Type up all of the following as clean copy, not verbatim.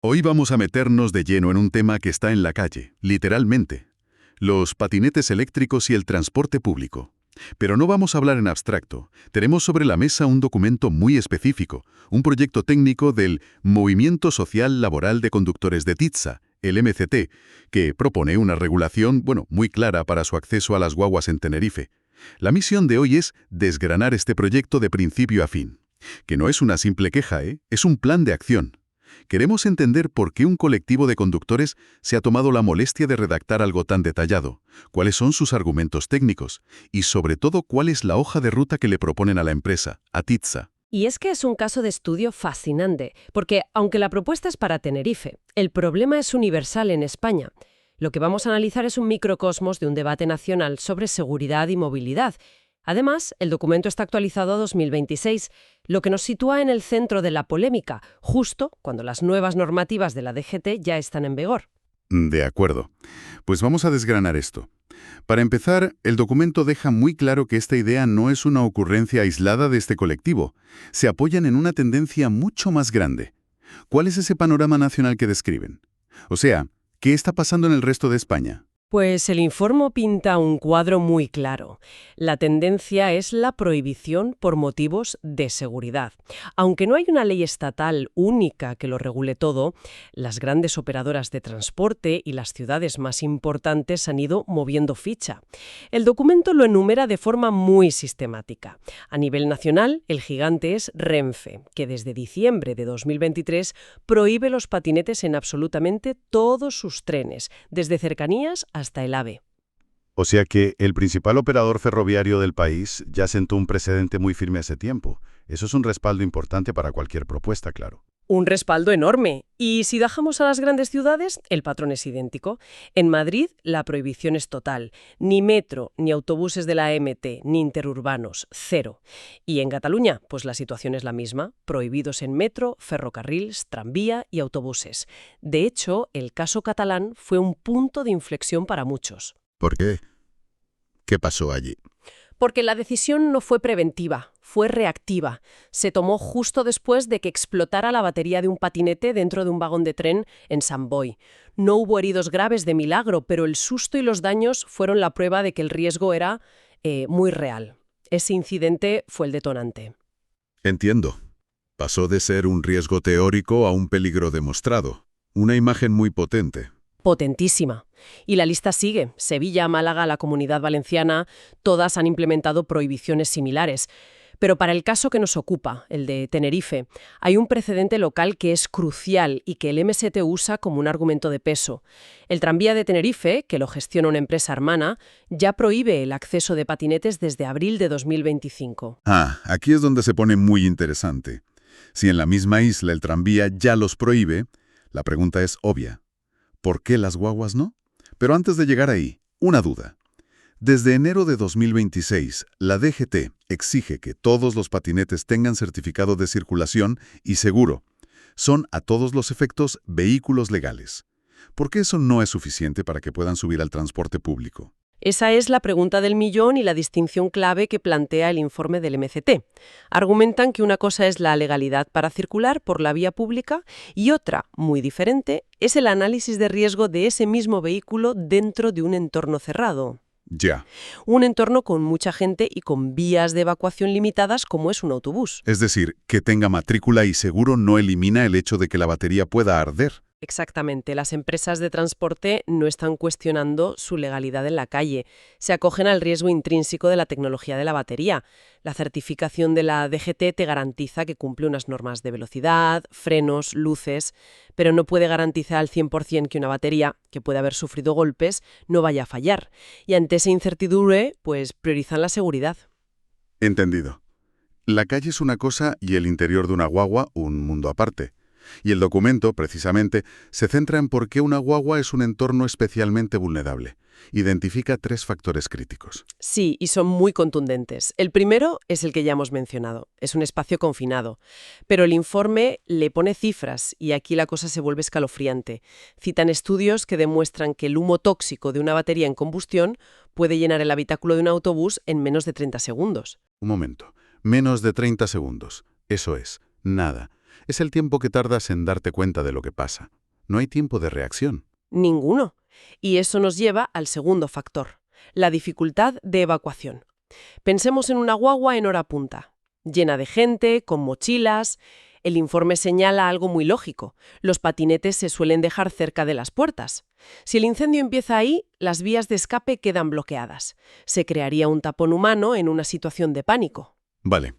Hoy vamos a meternos de lleno en un tema que está en la calle, literalmente. Los patinetes eléctricos y el transporte público. Pero no vamos a hablar en abstracto. Tenemos sobre la mesa un documento muy específico, un proyecto técnico del Movimiento Social Laboral de Conductores de TITSA, el MCT, que propone una regulación, muy clara para su acceso a las guaguas en Tenerife. La misión de hoy es desgranar este proyecto de principio a fin. Que no es una simple queja, es un plan de acción. Queremos entender por qué un colectivo de conductores se ha tomado la molestia de redactar algo tan detallado, cuáles son sus argumentos técnicos y, sobre todo, cuál es la hoja de ruta que le proponen a la empresa, a TITSA. Y es que es un caso de estudio fascinante, porque aunque la propuesta es para Tenerife, el problema es universal en España. Lo que vamos a analizar es un microcosmos de un debate nacional sobre seguridad y movilidad. Además, el documento está actualizado a 2026, lo que nos sitúa en el centro de la polémica, justo cuando las nuevas normativas de la DGT ya están en vigor. De acuerdo. Pues vamos a desgranar esto. Para empezar, el documento deja muy claro que esta idea no es una ocurrencia aislada de este colectivo. Se apoyan en una tendencia mucho más grande. ¿Cuál es ese panorama nacional que describen? O sea, ¿qué está pasando en el resto de España? Pues el informe pinta un cuadro muy claro. La tendencia es la prohibición por motivos de seguridad. Aunque no hay una ley estatal única que lo regule todo, las grandes operadoras de transporte y las ciudades más importantes han ido moviendo ficha. El documento lo enumera de forma muy sistemática. A nivel nacional, el gigante es Renfe, que desde diciembre de 2023 prohíbe los patinetes en absolutamente todos sus trenes, desde cercanías hasta el AVE. O sea que el principal operador ferroviario del país ya sentó un precedente muy firme hace tiempo. Eso es un respaldo importante para cualquier propuesta, claro. Un respaldo enorme. Y si bajamos a las grandes ciudades, el patrón es idéntico. En Madrid, la prohibición es total. Ni metro, ni autobuses de la MT, ni interurbanos, cero. Y en Cataluña, pues la situación es la misma. Prohibidos en metro, ferrocarrils, tranvía y autobuses. De hecho, el caso catalán fue un punto de inflexión para muchos. ¿Por qué? ¿Qué pasó allí? Porque la decisión no fue preventiva, fue reactiva. Se tomó justo después de que explotara la batería de un patinete dentro de un vagón de tren en Sant Boi. No hubo heridos graves de milagro, pero el susto y los daños fueron la prueba de que el riesgo era muy real. Ese incidente fue el detonante. Entiendo. Pasó de ser un riesgo teórico a un peligro demostrado. Una imagen muy potente. Potentísima. Y la lista sigue. Sevilla, Málaga, la Comunidad Valenciana, todas han implementado prohibiciones similares. Pero para el caso que nos ocupa, el de Tenerife, hay un precedente local que es crucial y que el MST usa como un argumento de peso. El tranvía de Tenerife, que lo gestiona una empresa hermana, ya prohíbe el acceso de patinetes desde abril de 2025. Aquí es donde se pone muy interesante. Si en la misma isla el tranvía ya los prohíbe, la pregunta es obvia. ¿Por qué las guaguas no? Pero antes de llegar ahí, una duda. Desde enero de 2026, la DGT exige que todos los patinetes tengan certificado de circulación y seguro. Son, a todos los efectos, vehículos legales. ¿Por qué eso no es suficiente para que puedan subir al transporte público? Esa es la pregunta del millón y la distinción clave que plantea el informe del MCT. Argumentan que una cosa es la legalidad para circular por la vía pública y otra, muy diferente, es el análisis de riesgo de ese mismo vehículo dentro de un entorno cerrado. Ya. Un entorno con mucha gente y con vías de evacuación limitadas como es un autobús. Es decir, que tenga matrícula y seguro no elimina el hecho de que la batería pueda arder. Exactamente, las empresas de transporte no están cuestionando su legalidad en la calle. Se acogen al riesgo intrínseco de la tecnología de la batería. La certificación de la DGT te garantiza que cumple unas normas de velocidad, frenos, luces, pero no puede garantizar al 100% que una batería, que puede haber sufrido golpes, no vaya a fallar. Y ante esa incertidumbre, pues priorizan la seguridad. Entendido. La calle es una cosa y el interior de una guagua un mundo aparte. Y el documento, precisamente, se centra en por qué una guagua es un entorno especialmente vulnerable. Identifica 3 factores críticos. Sí, y son muy contundentes. El primero es el que ya hemos mencionado. Es un espacio confinado. Pero el informe le pone cifras y aquí la cosa se vuelve escalofriante. Citan estudios que demuestran que el humo tóxico de una batería en combustión puede llenar el habitáculo de un autobús en menos de 30 segundos. Un momento. Menos de 30 segundos. Eso es, nada. Es el tiempo que tardas en darte cuenta de lo que pasa. No hay tiempo de reacción. Ninguno. Y eso nos lleva al segundo factor, la dificultad de evacuación. Pensemos en una guagua en hora punta, llena de gente, con mochilas. El informe señala algo muy lógico. Los patinetes se suelen dejar cerca de las puertas. Si el incendio empieza ahí, las vías de escape quedan bloqueadas. Se crearía un tapón humano en una situación de pánico. Vale,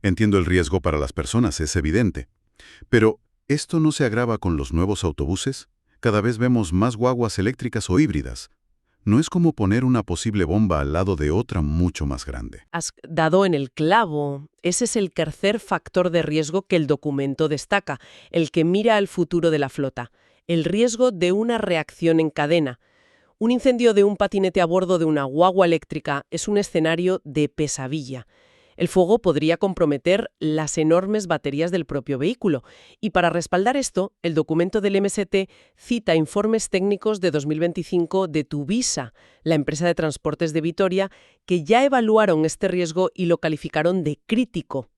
entiendo el riesgo para las personas, es evidente. Pero, ¿esto no se agrava con los nuevos autobuses? Cada vez vemos más guaguas eléctricas o híbridas. No es como poner una posible bomba al lado de otra mucho más grande. Has dado en el clavo. Ese es el tercer factor de riesgo que el documento destaca, el que mira al futuro de la flota, el riesgo de una reacción en cadena. Un incendio de un patinete a bordo de una guagua eléctrica es un escenario de pesadilla. El fuego podría comprometer las enormes baterías del propio vehículo. Y para respaldar esto, el documento del MST cita informes técnicos de 2025 de Tuvisa, la empresa de transportes de Vitoria, que ya evaluaron este riesgo y lo calificaron de crítico.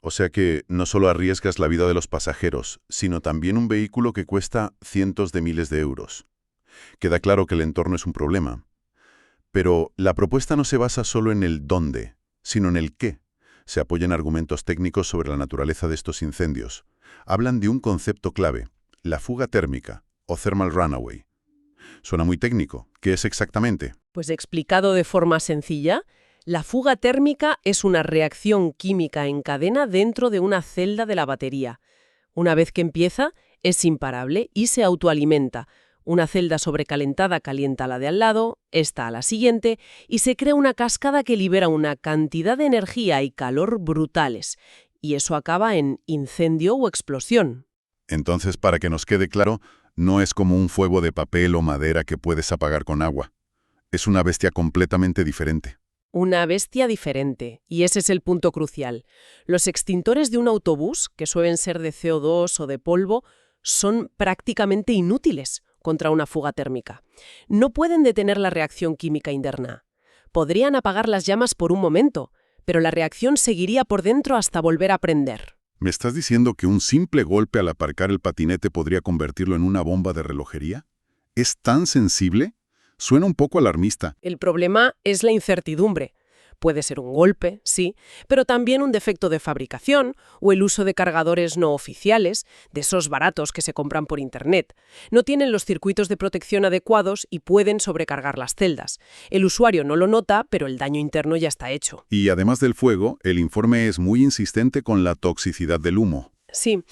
O sea que no solo arriesgas la vida de los pasajeros, sino también un vehículo que cuesta cientos de miles de euros. Queda claro que el entorno es un problema. Pero la propuesta no se basa solo en el dónde, sino en el qué. Se apoyan argumentos técnicos sobre la naturaleza de estos incendios. Hablan de un concepto clave, la fuga térmica, o thermal runaway. Suena muy técnico. ¿Qué es exactamente? Pues explicado de forma sencilla, la fuga térmica es una reacción química en cadena dentro de una celda de la batería. Una vez que empieza, es imparable y se autoalimenta. Una celda sobrecalentada calienta a la de al lado, esta a la siguiente, y se crea una cascada que libera una cantidad de energía y calor brutales. Y eso acaba en incendio o explosión. Entonces, para que nos quede claro, no es como un fuego de papel o madera que puedes apagar con agua. Es una bestia completamente diferente. Una bestia diferente, y ese es el punto crucial. Los extintores de un autobús, que suelen ser de CO2 o de polvo, son prácticamente inútiles contra una fuga térmica. No pueden detener la reacción química interna. Podrían apagar las llamas por un momento, pero la reacción seguiría por dentro hasta volver a prender. ¿Me estás diciendo que un simple golpe al aparcar el patinete podría convertirlo en una bomba de relojería? ¿Es tan sensible? Suena un poco alarmista. El problema es la incertidumbre. Puede ser un golpe, sí, pero también un defecto de fabricación o el uso de cargadores no oficiales, de esos baratos que se compran por Internet. No tienen los circuitos de protección adecuados y pueden sobrecargar las celdas. El usuario no lo nota, pero el daño interno ya está hecho. Y además del fuego, el informe es muy insistente con la toxicidad del humo. Sí,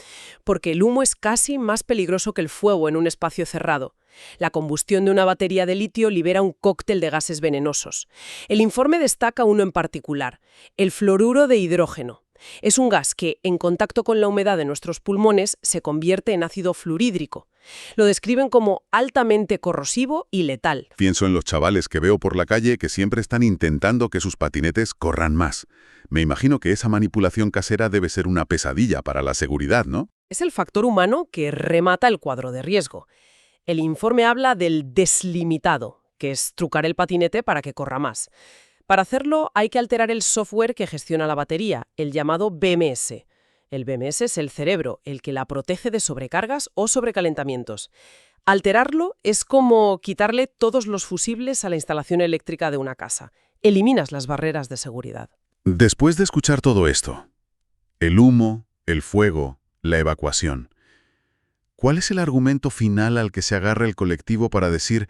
porque el humo es casi más peligroso que el fuego en un espacio cerrado. La combustión de una batería de litio libera un cóctel de gases venenosos. El informe destaca uno en particular, el fluoruro de hidrógeno. Es un gas que, en contacto con la humedad de nuestros pulmones, se convierte en ácido fluorhídrico. Lo describen como altamente corrosivo y letal. Pienso en los chavales que veo por la calle que siempre están intentando que sus patinetes corran más. Me imagino que esa manipulación casera debe ser una pesadilla para la seguridad, ¿no? Es el factor humano que remata el cuadro de riesgo. El informe habla del deslimitado, que es trucar el patinete para que corra más. Para hacerlo hay que alterar el software que gestiona la batería, el llamado BMS. El BMS es el cerebro, el que la protege de sobrecargas o sobrecalentamientos. Alterarlo es como quitarle todos los fusibles a la instalación eléctrica de una casa. Eliminas las barreras de seguridad. Después de escuchar todo esto, el humo, el fuego, la evacuación, ¿cuál es el argumento final al que se agarra el colectivo para decir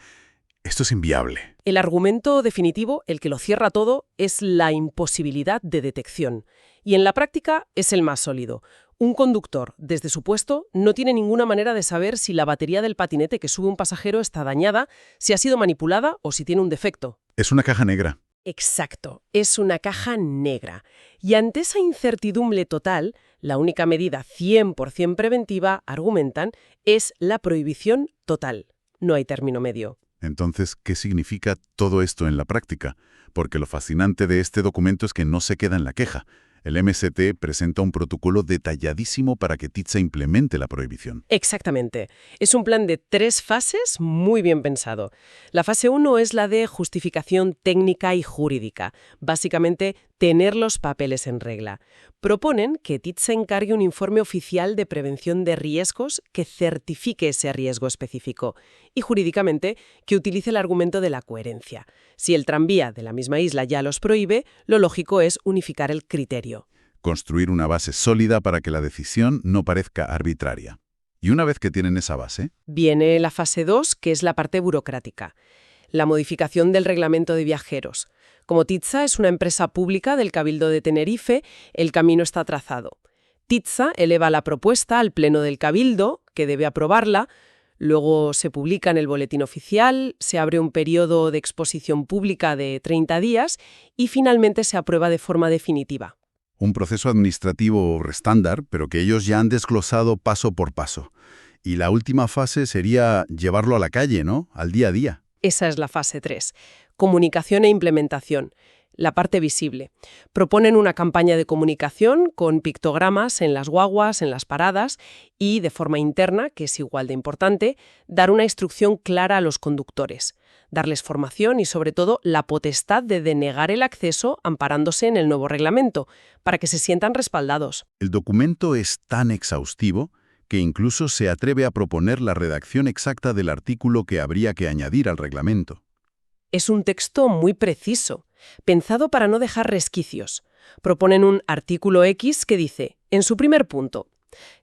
esto es inviable? El argumento definitivo, el que lo cierra todo, es la imposibilidad de detección. Y en la práctica es el más sólido. Un conductor, desde su puesto, no tiene ninguna manera de saber si la batería del patinete que sube un pasajero está dañada, si ha sido manipulada o si tiene un defecto. Es una caja negra. Exacto, es una caja negra. Y ante esa incertidumbre total, la única medida 100% preventiva, argumentan, es la prohibición total. No hay término medio. Entonces, ¿qué significa todo esto en la práctica? Porque lo fascinante de este documento es que no se queda en la queja. El MST presenta un protocolo detalladísimo para que TITSA implemente la prohibición. Exactamente. Es un plan de 3 fases muy bien pensado. La fase 1 es la de justificación técnica y jurídica. Básicamente, tener los papeles en regla. Proponen que TITSA encargue un informe oficial de prevención de riesgos que certifique ese riesgo específico y, jurídicamente, que utilice el argumento de la coherencia. Si el tranvía de la misma isla ya los prohíbe, lo lógico es unificar el criterio. Construir una base sólida para que la decisión no parezca arbitraria. Y una vez que tienen esa base, Viene la fase 2, que es la parte burocrática. La modificación del reglamento de viajeros. Como TITSA es una empresa pública del Cabildo de Tenerife, el camino está trazado. TITSA eleva la propuesta al Pleno del Cabildo, que debe aprobarla, luego se publica en el Boletín Oficial, se abre un periodo de exposición pública de 30 días y finalmente se aprueba de forma definitiva. un proceso administrativo estándar, pero que ellos ya han desglosado paso por paso. Y la última fase sería llevarlo a la calle, ¿no? Al día a día. Esa es la fase 3. Comunicación e implementación. La parte visible. Proponen una campaña de comunicación con pictogramas en las guaguas, en las paradas y, de forma interna, que es igual de importante, dar una instrucción clara a los conductores, darles formación y, sobre todo, la potestad de denegar el acceso amparándose en el nuevo reglamento, para que se sientan respaldados. El documento es tan exhaustivo que incluso se atreve a proponer la redacción exacta del artículo que habría que añadir al reglamento. Es un texto muy preciso, pensado para no dejar resquicios. Proponen un artículo X que dice, en su primer punto,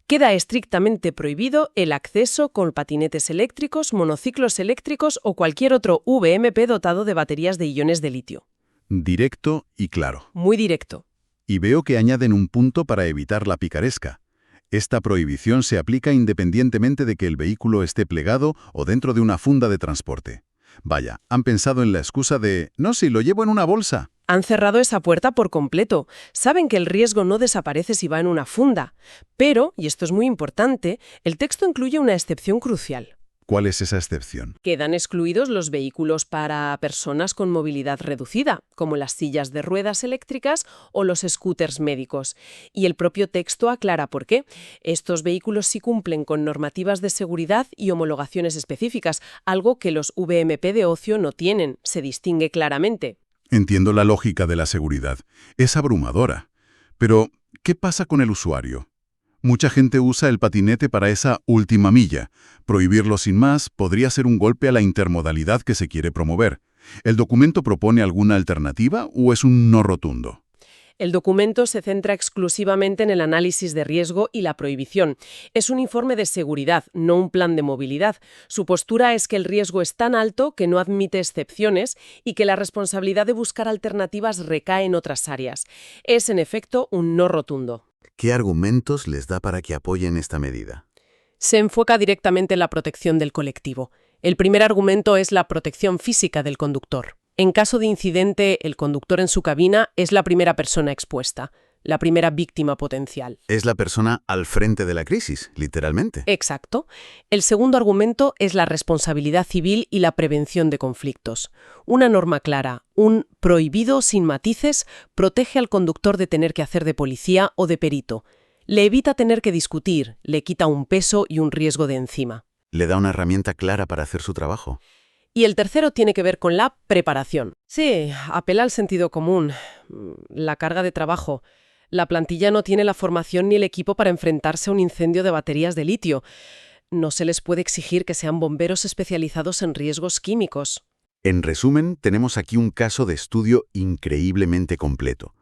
queda estrictamente prohibido el acceso con patinetes eléctricos, monociclos eléctricos o cualquier otro VMP dotado de baterías de iones de litio. Directo y claro. Muy directo. Y veo que añaden un punto para evitar la picaresca. Esta prohibición se aplica independientemente de que el vehículo esté plegado o dentro de una funda de transporte. Vaya, han pensado en la excusa de, no, si lo llevo en una bolsa. Han cerrado esa puerta por completo. Saben que el riesgo no desaparece si va en una funda. Pero, y esto es muy importante, el texto incluye una excepción crucial. ¿Cuál es esa excepción? Quedan excluidos los vehículos para personas con movilidad reducida, como las sillas de ruedas eléctricas o los scooters médicos. Y el propio texto aclara por qué. Estos vehículos sí cumplen con normativas de seguridad y homologaciones específicas, algo que los VMP de ocio no tienen, se distingue claramente. Entiendo la lógica de la seguridad. Es abrumadora. Pero, ¿qué pasa con el usuario? Mucha gente usa el patinete para esa última milla. Prohibirlo sin más podría ser un golpe a la intermodalidad que se quiere promover. ¿El documento propone alguna alternativa o es un no rotundo? El documento se centra exclusivamente en el análisis de riesgo y la prohibición. Es un informe de seguridad, no un plan de movilidad. Su postura es que el riesgo es tan alto que no admite excepciones y que la responsabilidad de buscar alternativas recae en otras áreas. Es, en efecto, un no rotundo. ¿Qué argumentos les da para que apoyen esta medida? Se enfoca directamente en la protección del colectivo. El primer argumento es la protección física del conductor. En caso de incidente, el conductor en su cabina es la primera persona expuesta, la primera víctima potencial. Es la persona al frente de la crisis, literalmente. Exacto. El segundo argumento es la responsabilidad civil y la prevención de conflictos. Una norma clara, un prohibido sin matices, protege al conductor de tener que hacer de policía o de perito. Le evita tener que discutir, le quita un peso y un riesgo de encima. Le da una herramienta clara para hacer su trabajo. Y el tercero tiene que ver con la preparación. Sí, apela al sentido común, la carga de trabajo. La plantilla no tiene la formación ni el equipo para enfrentarse a un incendio de baterías de litio. No se les puede exigir que sean bomberos especializados en riesgos químicos. En resumen, tenemos aquí un caso de estudio increíblemente completo.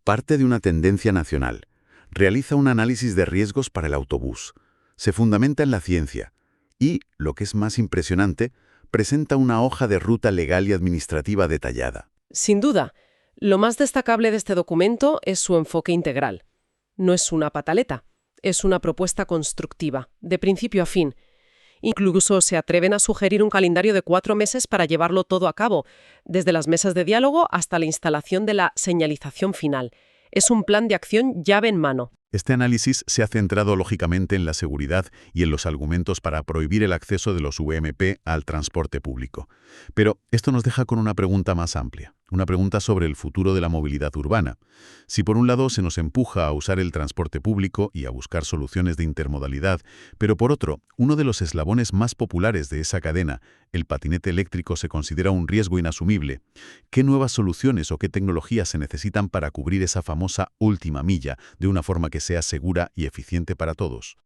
Parte de una tendencia nacional. Realiza un análisis de riesgos para el autobús. Se fundamenta en la ciencia. Y, lo que es más impresionante, presenta una hoja de ruta legal y administrativa detallada. Sin duda, lo más destacable de este documento es su enfoque integral. No es una pataleta, es una propuesta constructiva, de principio a fin. Incluso se atreven a sugerir un calendario de 4 meses para llevarlo todo a cabo, desde las mesas de diálogo hasta la instalación de la señalización final. Es un plan de acción llave en mano. Este análisis se ha centrado lógicamente en la seguridad y en los argumentos para prohibir el acceso de los VMP al transporte público. Pero esto nos deja con una pregunta más amplia. Una pregunta sobre el futuro de la movilidad urbana. Si por un lado se nos empuja a usar el transporte público y a buscar soluciones de intermodalidad, pero por otro, uno de los eslabones más populares de esa cadena, el patinete eléctrico, se considera un riesgo inasumible, ¿qué nuevas soluciones o qué tecnologías se necesitan para cubrir esa famosa última milla de una forma que sea segura y eficiente para todos?